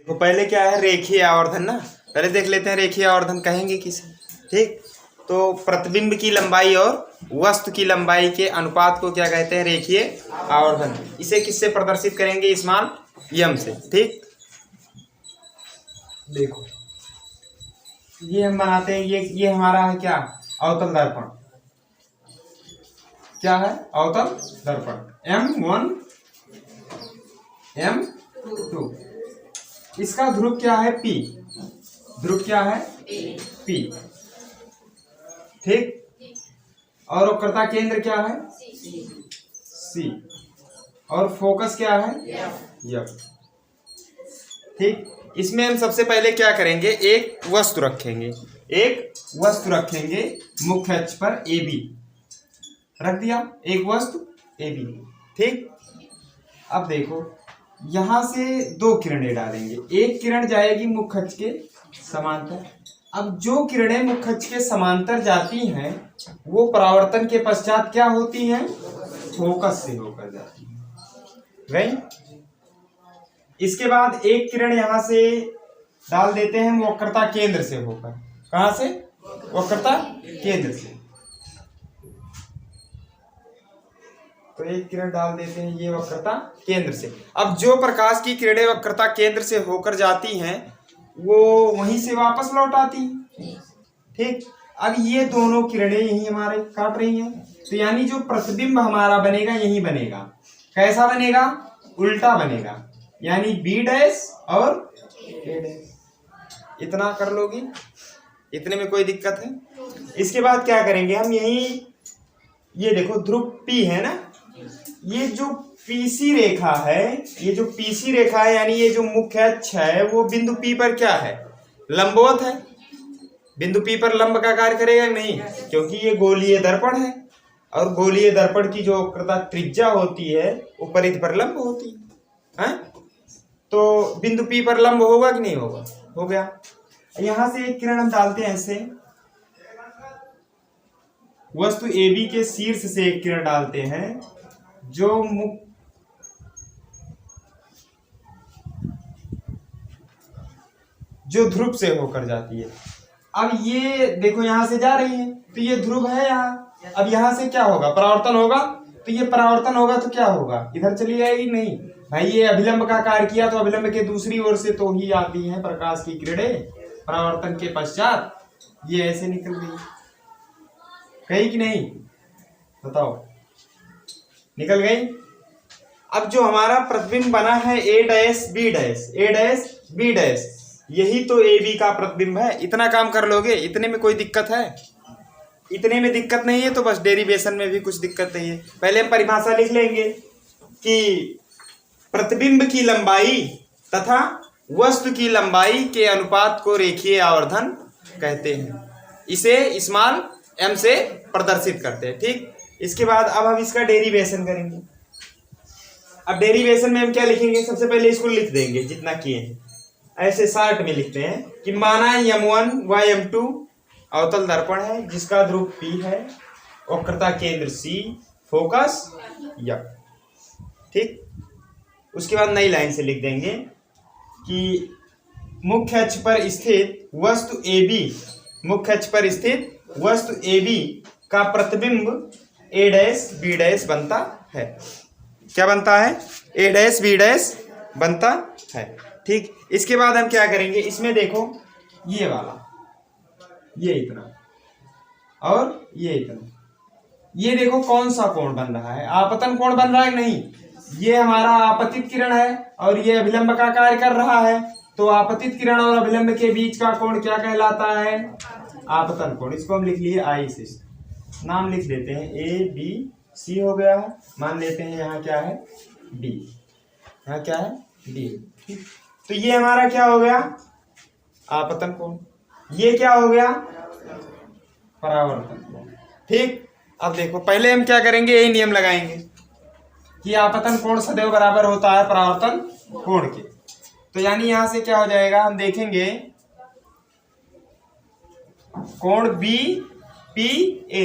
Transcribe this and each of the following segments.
देखो पहले क्या है, रेखीय आवर्धन ना। पहले देख लेते हैं रेखीय आवर्धन कहेंगे किसे। ठीक, तो प्रतिबिंब की लंबाई और वस्तु की लंबाई के अनुपात को क्या कहते हैं, रेखीय आवर्धन। इसे किससे प्रदर्शित करेंगे, स्मॉल एम से। ठीक, देखो ये हम बनाते हैं, ये हमारा है क्या, अवतल दर्पण। क्या है, अवतल दर्पण। M1 M2। इसका ध्रुव क्या है, P। ध्रुव क्या है, P। ठीक, और वक्रता केंद्र क्या है, C। और फोकस क्या है, F। ठीक, इसमें हम सबसे पहले क्या करेंगे, एक वस्तु रखेंगे। एक वस्तु रखेंगे मुख्य अक्ष पर AB। रख दिया एक वस्तु AB। ठीक, अब देखो यहां से दो किरणें डालेंगे। एक किरण जाएगी मुख्य अक्ष के समांतर। अब जो किरणें मुख्य अक्ष के समांतर जाती हैं वो परावर्तन के पश्चात क्या होती हैं, फोकस से होकर जाती हैं। गई। इसके बाद एक किरण यहां से डाल देते हैं वक्रता केंद्र से होकर। कहां से, वक्रता केंद्र से। तो एक किरण डाल देते हैं ये वक्रता केंद्र से। अब जो प्रकाश की किरणें वक्रता केंद्र से होकर जाती हैं वो वहीं से वापस लौट आती हैं। ठीक, अब ये दोनों किरणें यही हमारे काट रही हैं, तो यानी जो प्रतिबिंब हमारा बनेगा यही बनेगा। कैसा बनेगा, उल्टा बनेगा, यानी B डैश और A डैश। इतना कर लोगी, इतने में कोई दिक्कत है। इसके बाद क्या करेंगे हम, यही ये देखो ध्रुव P है ना, ये जो PC रेखा है, ये जो PC रेखा है यानी ये जो मुख्य अक्ष है वो बिंदु P पर क्या है, लंबवत है। बिंदु P पर लंब का कार्य करेगा नहीं, क्योंकि ये गोलीय दर्पण है और गोलीय दर्पण की जो वक्रता त्रिज्या होती है वो परिधि पर लंब होती है। तो बिंदु P पर लंब होगा कि नहीं होगा, हो गया। यहां से एक किरण हम डालते हैं ऐसे, वस्तु AB के शीर्ष से एक किरण डालते हैं जो ध्रुव से होकर जाती है। अब ये देखो यहां से जा रही है तो ये ध्रुव है यहाँ। अब यहां से क्या होगा, परावर्तन होगा। तो ये परावर्तन होगा तो क्या होगा, इधर चली जाएगी नहीं भाई, ये अभिलंब का कार्य किया तो अभिलंब के दूसरी ओर से तो ही आती हैं प्रकाश की किरणें। परावर्तन के पश्चात ये ऐसे निकल गई, कही कि नहीं, बताओ, निकल गई। अब जो हमारा प्रतिबिंब बना है A dash B dash, A dash B dash, यही तो AB का प्रतिबिंब है। इतना काम कर लोगे, इतने में कोई दिक्कत है, इतने में दिक्कत नहीं है। तो बस डेरिवेशन में भी कुछ दिक्कत नहीं है। पहले हम परिभाषा लिख लेंगे कि प्रतिबिंब की लंबाई तथा वस्तु की लंबाई के अनुपात को रेखीय आवर्धन कहते हैं। इसे स्मॉल m से प्रदर्शित करते हैं। ठीक, इसके बाद अब हम इसका डेरिवेशन करेंगे। अब डेरिवेशन में हम क्या लिखेंगे, सबसे पहले इसको लिख देंगे जितना किए हैं, ऐसे शार्ट में लिखते हैं कि माना M1 व M2 अवतल दर्पण है जिसका ध्रुव P है, वक्रता केंद्र C, फोकस F। ठीक, उसके बाद नई लाइन से लिख देंगे कि मुख्य अक्ष पर स्थित वस्तु AB, मुख्य अक्ष पर स्थित वस्तु AB का प्रतिबिंब A डैश B डैश बनता है। क्या बनता है, A डैश B डैश बनता है। ठीक, इसके बाद हम क्या करेंगे, इसमें देखो ये वाला, ये इतना और ये इतना, ये देखो कौन सा कोण बन रहा है, आपतन कोण बन रहा है नहीं। ये हमारा आपतित किरण है और ये अभिलंब का कार्य कर रहा है। तो आपतित किरण और अभिलंब के बीच का कोण क्या कहलाता है, आपतन कोण। इसको हम लिख लिए I से, नाम लिख देते हैं ABC हो गया। मान लेते हैं यहाँ क्या है D, यहाँ क्या है D। तो ये हमारा क्या हो गया, आपतन कोण। ये क्या हो गया, परावर्तन कोण। ठीक, अब देखो पहले हम क्या करेंगे, यही नियम लगाएंगे कि आपतन कोण सदैव बराबर होता है परावर्तन कोण के। तो यानी यहां से क्या हो जाएगा, हम देखेंगे कोण BPA,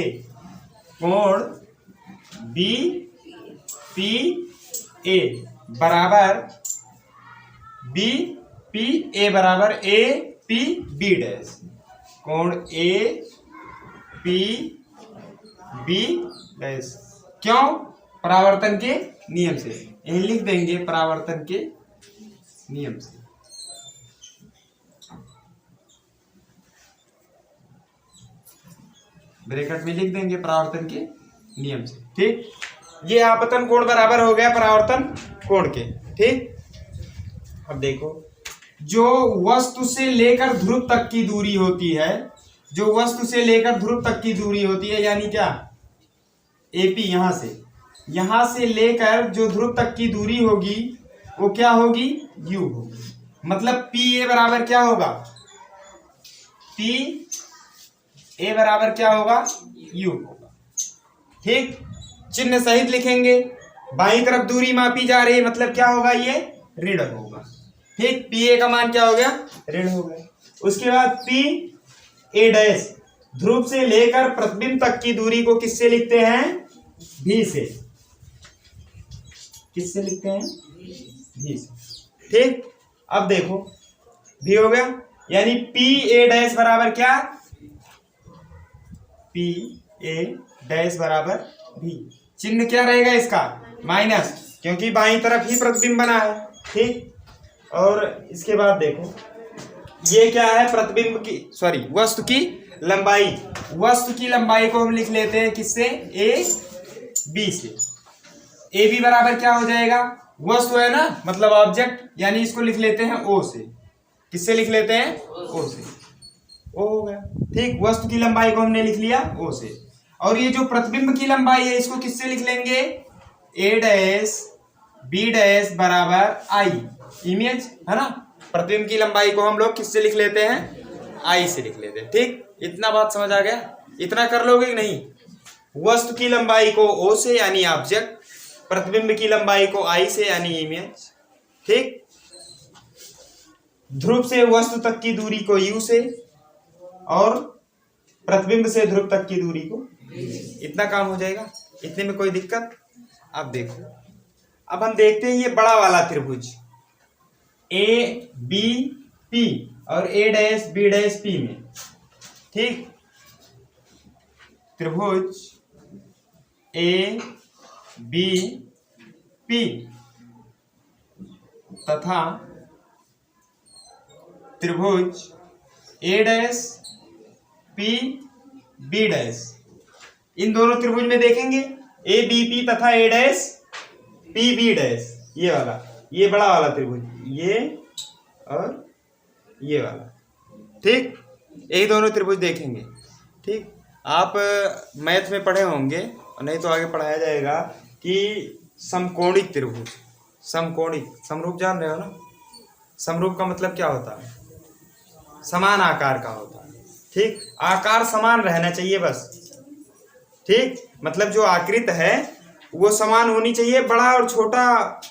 कोण BPA बराबर B पी ए बराबर ए पी बी डैश, कोण ए पी बी डैश। क्यों? परावर्तन के नियम से। यही लिख देंगे परावर्तन के नियम से। ब्रैकेट में लिख देंगे परावर्तन के नियम से। ठीक, ये आपतन कोण बराबर हो गया परावर्तन कोण के। ठीक, अब देखो, जो वस्तु से लेकर ध्रुव तक की दूरी होती है, जो वस्तु से लेकर ध्रुव तक की दूरी होती है, यानी क्या, एपी, यहां से लेकर जो ध्रुव तक की दूरी होगी वो क्या होगी, यू होगी। मतलब पी ए बराबर क्या होगा, पी ए बराबर क्या होगा, यू होगा। ठीक, चिन्ह सहित लिखेंगे। बाईं तरफ दूरी मापी जा रही है, मतलब क्या होगा, ये ऋण होगा। ठीक, पी ए का मान क्या हो गया, ऋण हो गया। उसके बाद पी ए डैश, ध्रुव से लेकर प्रतिबिंब तक की दूरी को किससे लिखते हैं, भी से। किससे लिखते हैं, भी से। ठीक, अब देखो भी हो गया, यानी पी ए डैश बराबर क्या, पी ए डैश बराबर भी। चिन्ह क्या रहेगा इसका, माइनस, क्योंकि बाईं तरफ ही प्रतिबिंब बना है। ठीक, और इसके बाद देखो ये क्या है, प्रतिबिंब की, सॉरी, वस्तु की लंबाई। वस्तु की लंबाई को हम लिख लेते हैं किससे, ए बी से। ए बी बराबर क्या हो जाएगा, वस्तु है ना, मतलब ऑब्जेक्ट, यानी इसको लिख लेते हैं ओ से। किससे लिख लेते हैं, ओ से। ओ हो गया। ठीक, वस्तु की लंबाई को हमने लिख लिया ओ से। और ये जो प्रतिबिंब की लंबाई है इसको किससे लिख लेंगे, ए डैश बी डैश बराबर आई, इमेज है ना। प्रतिबिंब की लंबाई को हम लोग किससे लिख लेते हैं, आई से लिख लेते हैं। ठीक, इतना बात समझ आ गया, इतना कर लोगे कि नहीं। वस्तु की लंबाई को ओ से यानी ऑब्जेक्ट, प्रतिबिंब की लंबाई को आई से यानी इमेज। ठीक, ध्रुव से वस्तु तक की दूरी को यू से, और प्रतिबिंब से ध्रुव तक की दूरी को, इतना काम हो जाएगा। इतने में कोई दिक्कत। अब देखो, अब हम देखते हैं ये बड़ा वाला त्रिभुज ए बी पी और A dash B dash P में। ठीक, त्रिभुज ए बी पी तथा त्रिभुज ए डैश पी बी डैश, इन दोनों त्रिभुज में देखेंगे ए बी पी तथा ए डैश पी बी डैश, ये वाला, ये बड़ा वाला त्रिभुज, ये और ये वाला। ठीक, यही दोनों त्रिभुज देखेंगे। ठीक, आप मैथ में पढ़े होंगे, नहीं तो आगे पढ़ाया जाएगा कि समकोणिक त्रिभुज, समकोणिक, समरूप जान रहे हो ना। समरूप का मतलब क्या होता है, समान आकार का होता है। ठीक, आकार समान रहना चाहिए बस। ठीक, मतलब जो आकृति है वो समान होनी चाहिए। बड़ा और छोटा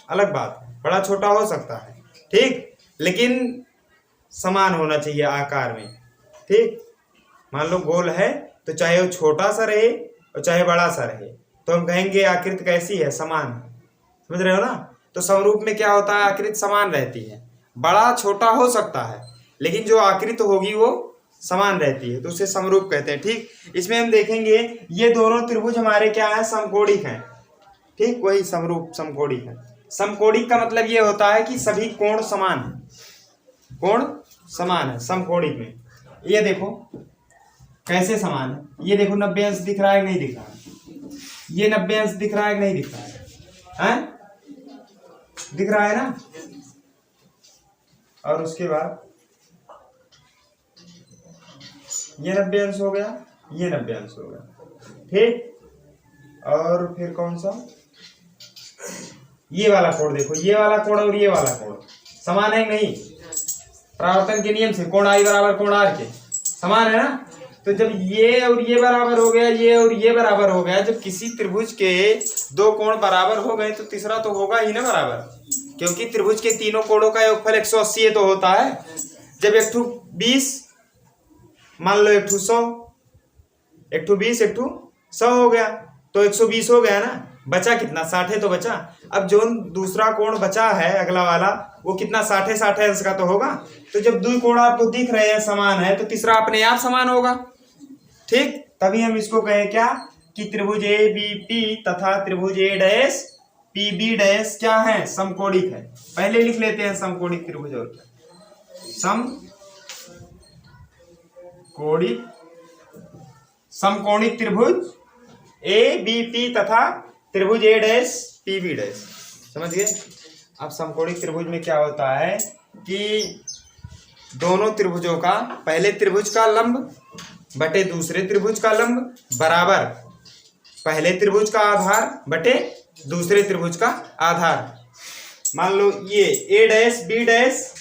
अलग बात, बड़ा छोटा हो सकता है। ठीक, लेकिन समान होना चाहिए आकार में। ठीक, मान लो गोल है तो चाहे वो छोटा सा रहे और चाहे बड़ा सा रहे, तो हम कहेंगे आकृति कैसी है, समान। समझ रहे हो ना। तो समरूप में क्या होता है, आकृति समान रहती है। बड़ा छोटा हो सकता है लेकिन जो आकृति होगी वो समान रहती है, तो उसे समरूप कहते हैं। ठीक, इसमें हम देखेंगे ये दोनों त्रिभुज हमारे क्या है, समकोणिक हैं। ठीक, वही समरूप समकोणिक है। समकोणिक का मतलब ये होता है कि सभी कोण समान है, कोण समान है समकोणिक में। ये देखो कैसे समान है, ये देखो 90 अंश दिख रहा है नहीं दिख रहा है, ये 90 अंश दिख रहा है नहीं दिख रहा है, हैं? दिख रहा है ना। और उसके बाद ये 90 अंश हो गया, ये 90 अंश हो गया। ठीक, और फिर कौन सा, ये वाला कोण देखो, ये वाला कोण और ये वाला कोण समान है नहीं, परावर्तन के नियम से कोण आई बराबर कोण आर के समान है ना। तो जब ये और ये बराबर हो गया, ये और ये बराबर हो गया, जब किसी त्रिभुज के दो कोण बराबर हो गए तो तीसरा तो होगा ही ना बराबर, क्योंकि त्रिभुज के तीनों कोणों का योगफल 180 तो होता है। जब 120 मान लो, 100, 120, 100 हो गया तो 120 हो गया ना। बचा कितना, 60 तो बचा। अब जो दूसरा कोण बचा है अगला वाला वो कितना 60 अंश का तो होगा। तो जब दो कोण आपको दिख रहे हैं समान है तो तीसरा अपने आप समान होगा। ठीक, तभी हम इसको कहें क्या कि त्रिभुज ए बी पी तथा त्रिभुज ए डैश पी बी डैश क्या है, समकोणिक है। पहले लिख लेते हैं समकोणिक त्रिभुज और क्या, समकोणिक त्रिभुज ए बी पी तथा त्रिभुज ए डैश पी बी डैश। समझ गए। अब समकोणिक त्रिभुज में क्या होता है कि दोनों त्रिभुजों का पहले त्रिभुज का लंब बटे दूसरे त्रिभुज का लंब बराबर पहले त्रिभुज का आधार बटे दूसरे त्रिभुज का आधार। मान लो ये ए डैश बी डैश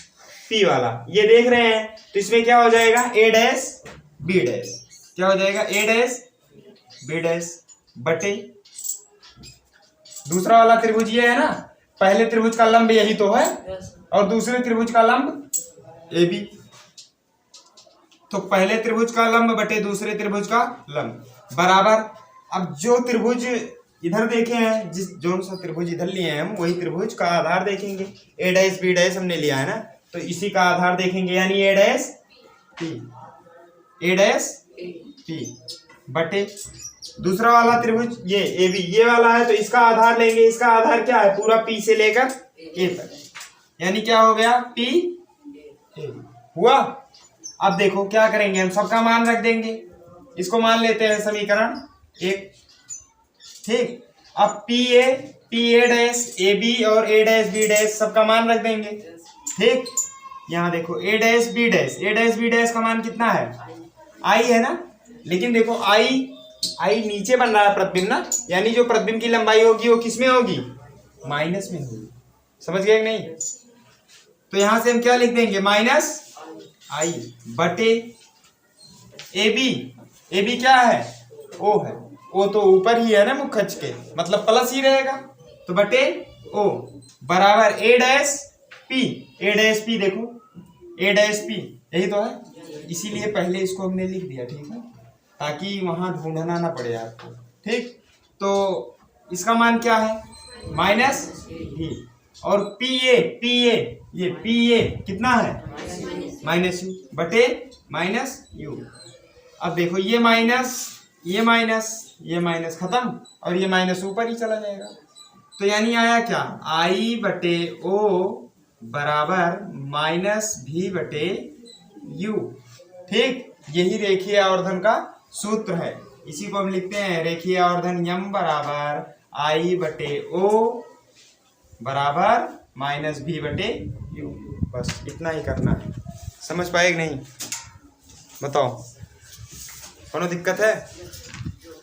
पी वाला ये देख रहे हैं तो इसमें क्या हो जाएगा ए डैश बी डैश, क्या हो जाएगा ए डैश बी डैश बटे दूसरा वाला त्रिभुज ये है ना, पहले त्रिभुज का लंब यही तो है और दूसरे त्रिभुज का लंब ए बी, तो पहले त्रिभुज का लंब बटे दूसरे त्रिभुज का लंब बराबर। अब जो त्रिभुज इधर देखे हैं, जिस जो सा त्रिभुज इधर लिए हैं हम वही त्रिभुज का आधार देखेंगे। ए डैश बी डैश हमने लिया है ना, तो इसी का आधार देखेंगे यानी ए dash P, A dash P बटे दूसरा वाला त्रिभुज ये ए बी ये वाला है तो इसका आधार लेंगे। इसका आधार क्या है, पूरा पी से लेकर ए तक, यानी क्या हो गया पी ए हुआ। अब देखो क्या करेंगे, हम सबका मान रख देंगे। इसको मान लेते हैं समीकरण 1। ठीक, अब P A dash A B और ए डैश बी डैश सबका मान रख देंगे। ठीक, यहाँ देखो ए डैश बी डैश का मान कितना है, आई है ना। लेकिन देखो आई नीचे बन रहा है प्रतिबिंब ना, यानी जो प्रतिबिंब की लंबाई होगी वो किस में होगी, माइनस में होगी। समझ गए नहीं। तो यहां से हम क्या लिख देंगे माइनस आई बटे ए बी क्या है, ओ है, ओ तो ऊपर ही है ना मुख खच के, मतलब प्लस ही रहेगा, तो बटे ओ बराबर ए डैश पी देखो ए डैश पी यही तो है, इसीलिए पहले इसको हमने लिख दिया। ठीक है, ताकि वहां ढूंढना ना पड़े आपको। ठीक, तो इसका मान क्या है माइनस भी, और पी ए कितना है माइनस यू बटे माइनस यू। अब देखो ये माइनस खत्म और ये माइनस ऊपर ही चला जाएगा, तो यानी आया क्या आई बटे ओ बराबर माइनस भी बटे यू। ठीक, यही रेखीय आवर्धन का सूत्र है, इसी को हम लिखते हैं रेखीय आवर्धन यम बराबर आई बटे ओ बराबर माइनस भी बटे यू। बस इतना ही करना है। समझ पाए कि नहीं, बताओ कोनो दिक्कत है,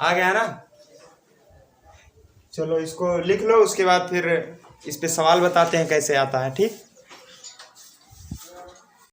आ गया ना। चलो इसको लिख लो, उसके बाद फिर इस पे सवाल बताते हैं कैसे आता है। ठीक।